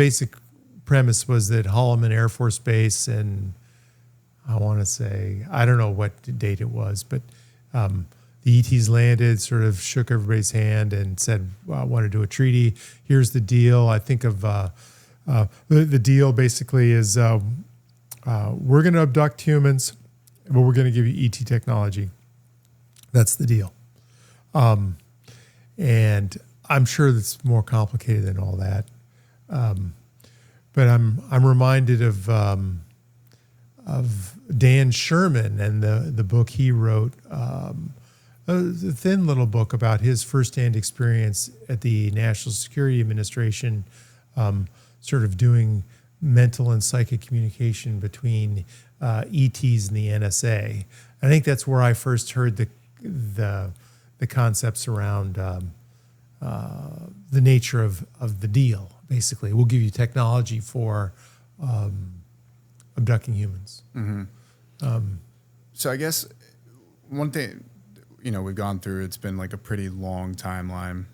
basic premise was that Holloman Air Force Base, and I want to say, I don't know what date it was, but the ETs landed, sort of shook everybody's hand and said, well, I want to do a treaty. Here's the deal. I think of the deal basically is we're going to abduct humans, but we're going to give you ET technology. That's the deal. And I'm sure that's more complicated than all that. But I'm reminded of Dan Sherman and the book he wrote, a thin little book about his firsthand experience at the National Security Administration, sort of doing mental and psychic communication between ETs and the NSA. I think that's where I first heard the concepts around the nature of the deal. Basically, we'll give you technology for abducting humans. Mm-hmm. So I guess one thing, we've gone through, it's been like a pretty long timeline.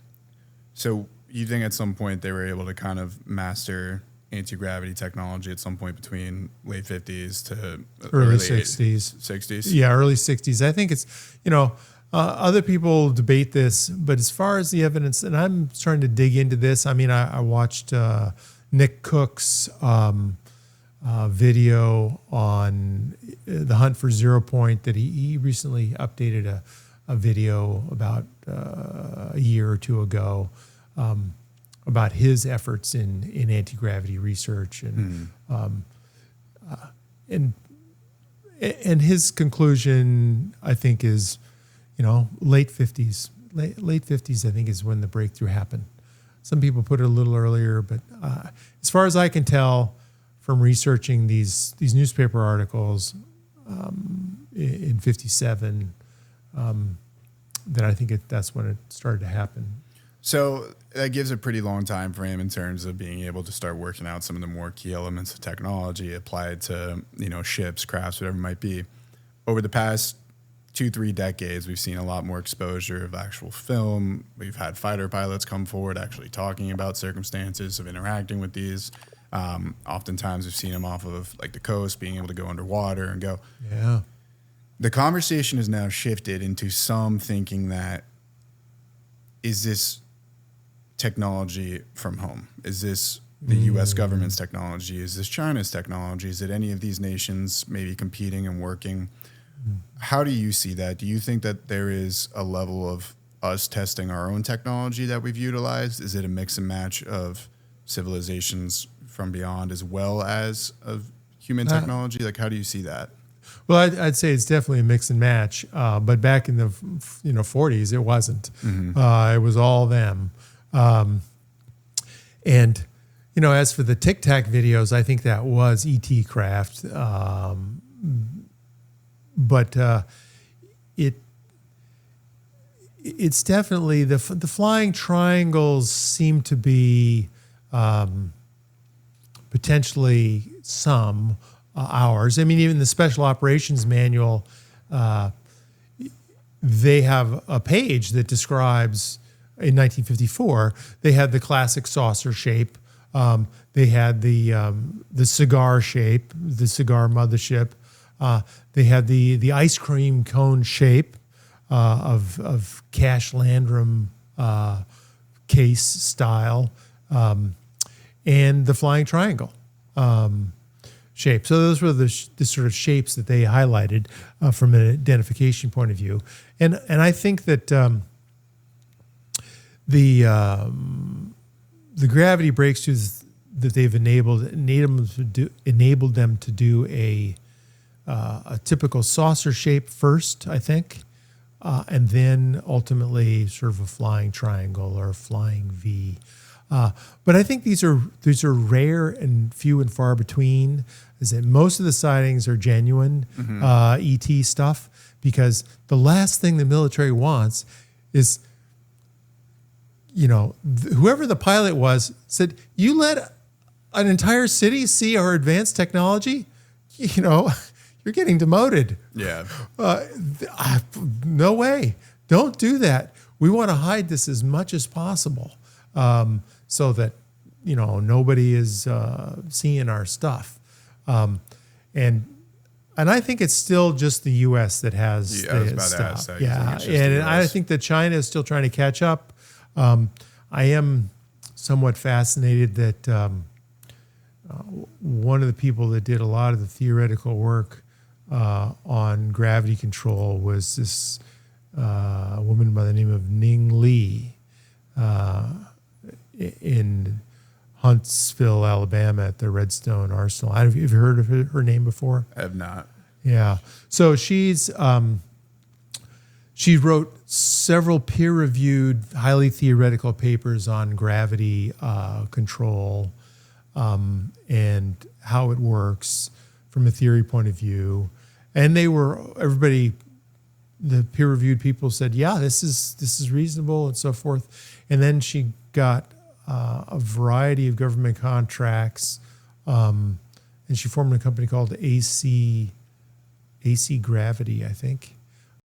So you think at some point they were able to kind of master anti-gravity technology at some point between late 50s to early 60s. 60s? Yeah, early 60s. I think it's, other people debate this, but as far as the evidence, and I'm starting to dig into this. I mean, I watched Nick Cook's video on the hunt for Zero Point that he recently updated a video about a year or two ago about his efforts in anti-gravity research and his conclusion, I think, is late 50s. Late 50s, I think, is when the breakthrough happened. Some people put it a little earlier, but as far as I can tell from researching these newspaper articles in 57, that I think that's when it started to happen. So that gives a pretty long time frame in terms of being able to start working out some of the more key elements of technology applied to, ships, crafts, whatever it might be. Over the past 2-3 decades, we've seen a lot more exposure of actual film. We've had fighter pilots come forward actually talking about circumstances of interacting with these. Oftentimes we've seen them off of like the coast, being able to go underwater and go. Yeah. The conversation has now shifted into some thinking that, is this technology from home? Is this the U.S. government's technology? Is this China's technology? Is it any of these nations maybe competing and working? How do you see that? Do you think that there is a level of us testing our own technology that we've utilized? Is it a mix and match of civilizations from beyond as well as of human technology? Like, how do you see that? Well, I'd say it's definitely a mix and match. But back in the 40s, it wasn't. Mm-hmm. It was all them. And as for the Tic Tac videos, I think that was ET craft. But it's definitely the flying triangles seem to be potentially some ours. I mean, even the Special Operations Manual, they have a page that describes in 1954 they had the classic saucer shape. They had the cigar shape, the cigar mothership. They had the ice cream cone shape of Cash Landrum case style, and the flying triangle shape. So those were the sort of shapes that they highlighted from an identification point of view. And I think that the gravity breakthroughs that they've enabled them to do a typical saucer shape first, I think, and then ultimately sort of a flying triangle or a flying V. But I think these are rare and few and far between. Is that most of the sightings are genuine ET stuff, because the last thing the military wants is, whoever the pilot was said, you let an entire city see our advanced technology, you're getting demoted. Yeah. No way. Don't do that. We want to hide this as much as possible, so that nobody is seeing our stuff. And I think it's still just the U.S. that has I was the about to stuff. ask that. You Yeah, think it's just the and I US? think that China is still trying to catch up. I am somewhat fascinated that one of the people that did a lot of the theoretical work on gravity control was this woman by the name of Ning Li in Huntsville, Alabama, at the Redstone Arsenal. Have you heard of her name before? I have not. Yeah. So she wrote several peer-reviewed, highly theoretical papers on gravity control and how it works from a theory point of view. And the peer-reviewed people said, yeah, this is reasonable and so forth. And then she got a variety of government contracts, and she formed a company called AC Gravity, I think.